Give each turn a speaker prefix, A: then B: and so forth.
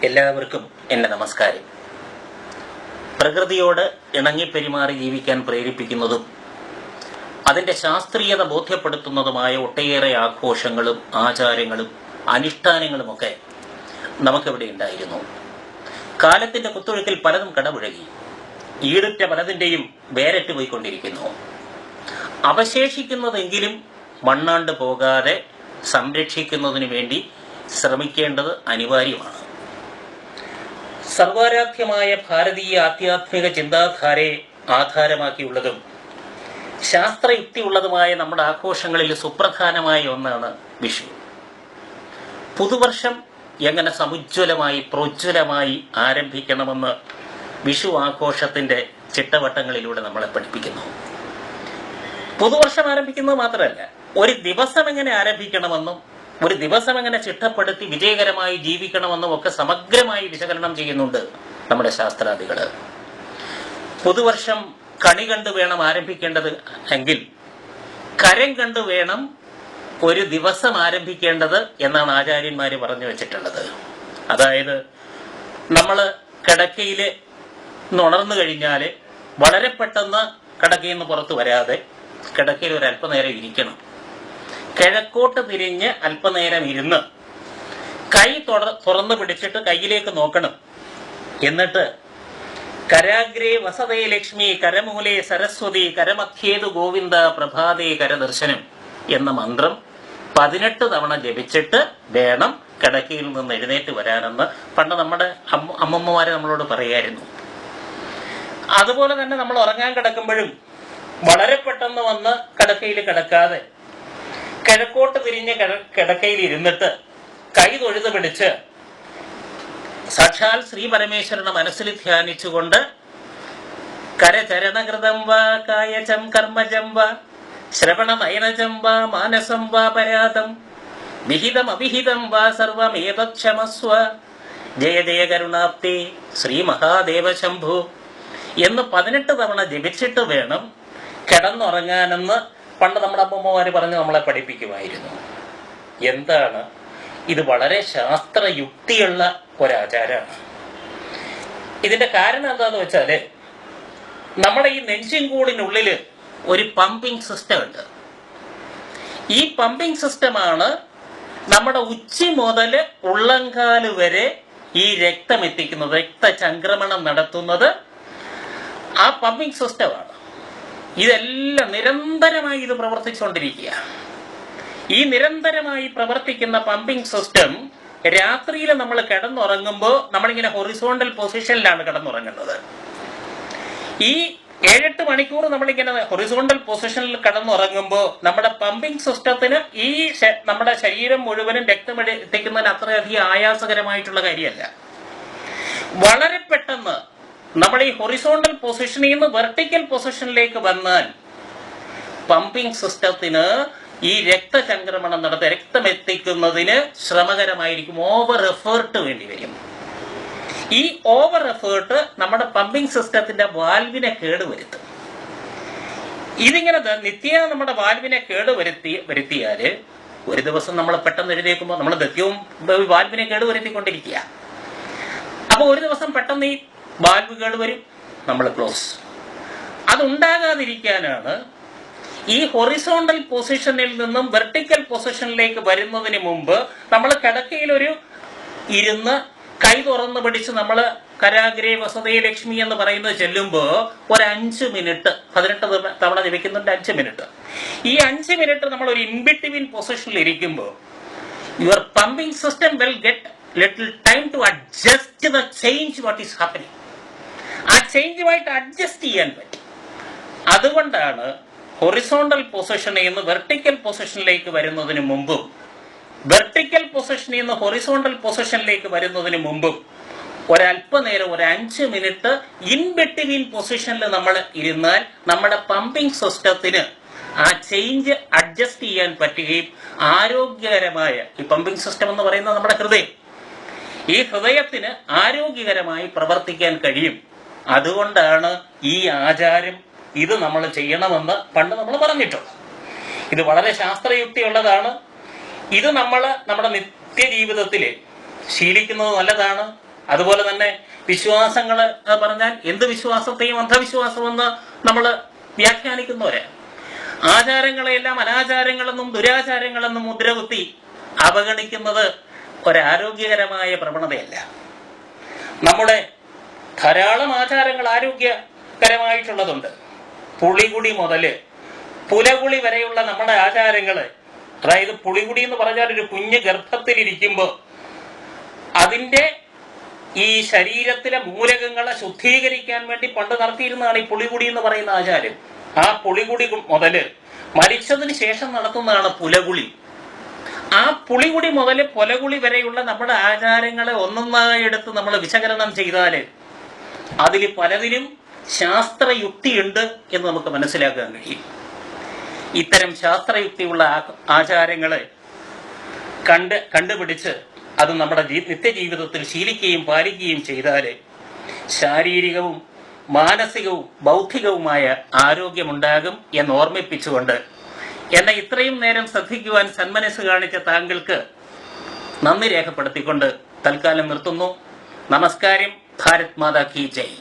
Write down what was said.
A: എല്ലാവർക്കും എൻ്റെ നമസ്കാരം. പ്രകൃതിയോട് ഇണങ്ങിപ്പെരുമാറി ജീവിക്കാൻ പ്രേരിപ്പിക്കുന്നതും അതിൻ്റെ ശാസ്ത്രീയത ബോധ്യപ്പെടുത്തുന്നതുമായ ഒട്ടേറെ ആഘോഷങ്ങളും ആചാരങ്ങളും അനുഷ്ഠാനങ്ങളുമൊക്കെ നമുക്കിവിടെ ഉണ്ടായിരുന്നു. കാലത്തിൻ്റെ കുത്തൊഴുക്കിൽ പലതും കടപുഴകി, ഈടുറ്റ പലതിൻ്റെയും വേരറ്റ് പോയിക്കൊണ്ടിരിക്കുന്നു. അവശേഷിക്കുന്നതെങ്കിലും മണ്ണാണ്ട് പോകാതെ സംരക്ഷിക്കുന്നതിനു വേണ്ടി ശ്രമിക്കേണ്ടത് അനിവാര്യമാണ്. സർവാരാധ്യമായ ഭാരതീയ ആധ്യാത്മിക ചിന്താധാരയെ ആധാരമാക്കിയുള്ളതും ശാസ്ത്രയുക്തിയുള്ളതുമായ നമ്മുടെ ആഘോഷങ്ങളിൽ സുപ്രധാനമായ ഒന്നാണ് വിഷു. പുതുവർഷം എങ്ങനെ സമുജ്വലമായി പ്രോജ്വലമായി ആരംഭിക്കണമെന്ന് വിഷു ആഘോഷത്തിൻ്റെ ചിട്ടവട്ടങ്ങളിലൂടെ നമ്മളെ പഠിപ്പിക്കുന്നു. പുതുവർഷം ആരംഭിക്കുന്നത് മാത്രമല്ല, ഒരു ദിവസം എങ്ങനെ ആരംഭിക്കണമെന്നും ഒരു ദിവസം എങ്ങനെ ചിട്ടപ്പെടുത്തി വിജയകരമായി ജീവിക്കണമെന്നും ഒക്കെ സമഗ്രമായി വിശകലനം ചെയ്യുന്നുണ്ട് നമ്മുടെ ശാസ്ത്രാദികൾ. പുതുവർഷം കണി കണ്ടു വേണം ആരംഭിക്കേണ്ടത് എങ്കിൽ കരം കണ്ടു വേണം ഒരു ദിവസം ആരംഭിക്കേണ്ടത് എന്നാണ് ആചാര്യന്മാർ പറഞ്ഞു വെച്ചിട്ടുള്ളത്. അതായത് നമ്മൾ കിടക്കയിൽ ഉണർന്നു കഴിഞ്ഞാൽ വളരെ പെട്ടെന്ന് കിടക്കയിൽ നിന്ന് പുറത്തു വരാതെ കിടക്കയിൽ ഒരു അല്പനേരം ഇരിക്കണം. കിഴക്കോട്ട് തിരിഞ്ഞ് അല്പനേരം ഇരുന്ന് കൈ തുറന്നു പിടിച്ചിട്ട് കയ്യിലേക്ക് നോക്കണം. എന്നിട്ട് കരാഗ്രേ വസതേ ലക്ഷ്മി, കരമൂലേ സരസ്വതി, കരമധ്യേതു ഗോവിന്ദ, പ്രഭാതേ കരദർശനം എന്ന മന്ത്രം 18 തവണ ജപിച്ചിട്ട് വേണം കിടക്കയിൽ നിന്ന് എഴുന്നേറ്റ് വരാനെന്ന് പണ്ട് നമ്മുടെ അമ്മമ്മമാര് നമ്മളോട് പറയായിരുന്നു. അതുപോലെ തന്നെ നമ്മൾ ഉറങ്ങാൻ കിടക്കുമ്പോഴും വളരെ പെട്ടെന്ന് വന്ന് കിടക്കയിൽ കിടക്കാതെ കിഴക്കോട്ട് തിരിഞ്ഞ് കിടക്കയിൽ ഇരുന്നിട്ട് കൈ തൊഴുത് പിടിച്ച് സാക്ഷാൽ ശ്രീ പരമേശ്വരനെ മനസ്സിൽ ധ്യാനിച്ചുകൊണ്ട് കരചരണകൃതം വാ കായചം കർമ്മജം വാ ശ്രവണ നയനജം വാ മാനസം വാ പരാതം വിഹിതം അവിഹിതം വാ സർവമേതക്ഷമസ്വ ജയ ജയ കരുണാപ്തി ശ്രീ മഹാദേവ ശംഭു എന്ന് 18 തവണ ജപിച്ചിട്ട് വേണം കിടന്നുറങ്ങാനെന്ന് പണ്ട് നമ്മുടെ അമ്മമ്മമാര് പറഞ്ഞ് നമ്മളെ പഠിപ്പിക്കുമായിരുന്നു. എന്താണ് ഇത്? വളരെ ശാസ്ത്രയുക്തിയുള്ള ഒരാചാരമാണ്. ഇതിന്റെ കാരണം എന്താന്ന് വെച്ചാല്, നമ്മുടെ ഈ നെഞ്ചിൻകൂടിനുള്ളില് ഒരു പമ്പിങ് സിസ്റ്റം ഉണ്ട്. ഈ പമ്പിങ് സിസ്റ്റമാണ് നമ്മുടെ ഉച്ചി മുതൽ ഉള്ളങ്കാല് വരെ ഈ രക്തം എത്തിക്കുന്നത്, രക്തചംക്രമണം നടത്തുന്നത് ആ പമ്പിങ് സിസ്റ്റമാണ്. ഇതെല്ലാം നിരന്തരമായി ഇത് പ്രവർത്തിച്ചുകൊണ്ടിരിക്കുക. ഈ നിരന്തരമായി പ്രവർത്തിക്കുന്ന പമ്പിങ് സിസ്റ്റം രാത്രിയിൽ നമ്മൾ കിടന്നുറങ്ങുമ്പോൾ നമ്മളിങ്ങനെ ഹൊറിസോണ്ടൽ പൊസിഷനിലാണ് കിടന്നുറങ്ങുന്നത്. ഈ 7-8 മണിക്കൂർ നമ്മളിങ്ങനെ ഹൊറിസോണ്ടൽ പൊസിഷനിൽ കിടന്നുറങ്ങുമ്പോൾ നമ്മുടെ പമ്പിങ് സിസ്റ്റത്തിന് ഈ നമ്മുടെ ശരീരം മുഴുവനും രക്തം എത്തിക്കുന്നതിന് അത്രയധികം ആയാസകരമായിട്ടുള്ള കാര്യമല്ല. വളരെ പെട്ടെന്ന് നമ്മൾ ഈ ഹൊറിസോണ്ടൽ പൊസിഷനിൽ നിന്ന് വെർട്ടിക്കൽ പൊസിഷനിലേക്ക് വന്നാൽ പമ്പിങ് സിസ്റ്റത്തിന് ഈ രക്തചംക്രമണം നടത്തി രക്തം എത്തിക്കുന്നതിന് ശ്രമകരമായിരിക്കും. ഓവർ എഫേർട്ട് വേണ്ടി വരും. ഈ ഓവർ എഫേർട്ട് നമ്മുടെ പമ്പിങ് സിസ്റ്റത്തിന്റെ വാൽവിനെ കേടുവരുത്തും. ഇതിങ്ങനെ നിത്യേന നമ്മുടെ വാൽവിനെ വരുത്തിയാല് ഒരു ദിവസം നമ്മൾ പെട്ടെന്ന് എഴുന്നേൽക്കുമ്പോൾ നമ്മൾ നിത്യവും വാൽവിനെ കേടുവരുത്തിക്കൊണ്ടിരിക്കുക. അപ്പൊ ഒരു ദിവസം പെട്ടെന്ന് ഈ വാൽവുകൾ വരും, നമ്മൾ ക്ലോസ്. അതുണ്ടാകാതിരിക്കാനാണ് ഈ ഹൊറിസോണ്ടൽ പൊസിഷനിൽ നിന്നും വെർട്ടിക്കൽ പൊസിഷനിലേക്ക് വരുന്നതിന് മുമ്പ് നമ്മൾ കിടക്കയിൽ ഇരുന്ന് കൈ തുറന്ന് പിടിച്ച് നമ്മൾ കരാഗ്രേ വസതേ ലക്ഷ്മി എന്ന് പറയുന്നത് ചെല്ലുമ്പോൾ ഒരു 5 മിനിറ്റ് 18 തവണ ജപിക്കുന്നുണ്ട്. 5 മിനിറ്റ്. ഈ 5 മിനിറ്റ് നമ്മൾ ഒരു ഇൻബിറ്റ്വീൻ പൊസിഷനിൽ ഇരിക്കുമ്പോൾ your pumping system will get little time to adjust the change what is happening. ആ ചേഞ്ചുമായിട്ട് അഡ്ജസ്റ്റ് ചെയ്യാൻ പറ്റും. അതുകൊണ്ടാണ് ഹൊറിസോണ്ടൽ പൊസിഷനിൽ നിന്ന് വെർട്ടിക്കൽ പൊസിഷനിലേക്ക് വരുന്നതിന് മുമ്പും വെർട്ടിക്കൽ പൊസിഷനിൽ നിന്ന് ഹൊറിസോണ്ടൽ പൊസിഷനിലേക്ക് വരുന്നതിന് മുമ്പും ഒരല്പനേരം ഒരു 5 മിനിറ്റ് ഇൻ ബിറ്റ്വീൻ പൊസിഷനിൽ നമ്മൾ ഇരുന്നാൽ നമ്മുടെ പമ്പിങ് സിസ്റ്റത്തിന് ആ ചേഞ്ച് അഡ്ജസ്റ്റ് ചെയ്യാൻ പറ്റുകയും ആരോഗ്യകരമായ ഈ പമ്പിങ് സിസ്റ്റം എന്ന് പറയുന്നത് നമ്മുടെ ഹൃദയം, ഈ ഹൃദയത്തിന് ആരോഗ്യകരമായി പ്രവർത്തിക്കാൻ കഴിയും. അതുകൊണ്ടാണ് ഈ ആചാരം ഇത് നമ്മൾ ചെയ്യണമെന്ന് പണ്ട് നമ്മൾ പറഞ്ഞിട്ടുണ്ട്. ഇത് വളരെ ശാസ്ത്രയുക്തിയുള്ളതാണ്. ഇത് നമ്മൾ നമ്മുടെ നിത്യജീവിതത്തിൽ ശീലിക്കുന്നത് നല്ലതാണ്. അതുപോലെ തന്നെ വിശ്വാസങ്ങൾ പറഞ്ഞാൽ എന്ത് വിശ്വാസത്തെയും അന്ധവിശ്വാസമെന്ന് നമ്മൾ വ്യാഖ്യാനിക്കുന്നവരാ. ആചാരങ്ങളെയെല്ലാം അനാചാരങ്ങളെന്നും ദുരാചാരങ്ങളെന്നും മുദ്രകുത്തി അവഗണിക്കുന്നത് ഒരാരോഗ്യകരമായ പ്രവണതയല്ല. നമ്മുടെ ധാരാളം ആചാരങ്ങൾ ആരോഗ്യകരമായിട്ടുള്ളതുണ്ട്. പുളികുടി മുതൽ പുലകുളി വരെയുള്ള നമ്മുടെ ആചാരങ്ങൾ, അതായത് പുളികുടി എന്ന് പറഞ്ഞാൽ ഒരു കുഞ്ഞ് ഗർഭത്തിലിരിക്കുമ്പോൾ അതിൻ്റെ ഈ ശരീരത്തിലെ മൂലകങ്ങളെ ശുദ്ധീകരിക്കാൻ വേണ്ടി പണ്ട് നടത്തിയിരുന്നതാണ് ഈ പുളികുടി എന്ന് പറയുന്ന ആചാരം. ആ പുളികുടി മുതൽ മരിച്ചതിന് ശേഷം നടത്തുന്നതാണ് പുലകുളി. ആ പുളികുടി മുതൽ പുലകുളി വരെയുള്ള നമ്മുടെ ആചാരങ്ങളെ ഒന്നൊന്നായി എടുത്ത് നമ്മൾ വിശകലനം ചെയ്താൽ അതിൽ പലതിലും ശാസ്ത്രയുക്തിയുണ്ട് എന്ന് നമുക്ക് മനസ്സിലാക്കാൻ കഴിയും. ഇത്തരം ശാസ്ത്രയുക്തിയുള്ള ആചാരങ്ങളെ കണ്ടുപിടിച്ച് അത് നമ്മുടെ നിത്യജീവിതത്തിൽ ശീലിക്കുകയും പാലിക്കുകയും ചെയ്താൽ ശാരീരികവും മാനസികവും ബൗദ്ധികവുമായ ആരോഗ്യമുണ്ടാകും എന്ന് ഓർമ്മിപ്പിച്ചുകൊണ്ട് എന്നെ ഇത്രയും നേരം ശ്രദ്ധിക്കുവാൻ സന്മനസ് കാണിച്ച താങ്കൾക്ക് നന്ദി രേഖപ്പെടുത്തിക്കൊണ്ട് തൽക്കാലം നിർത്തുന്നു. നമസ്കാരം. ഭാരത് മാതാ കി ജയ്.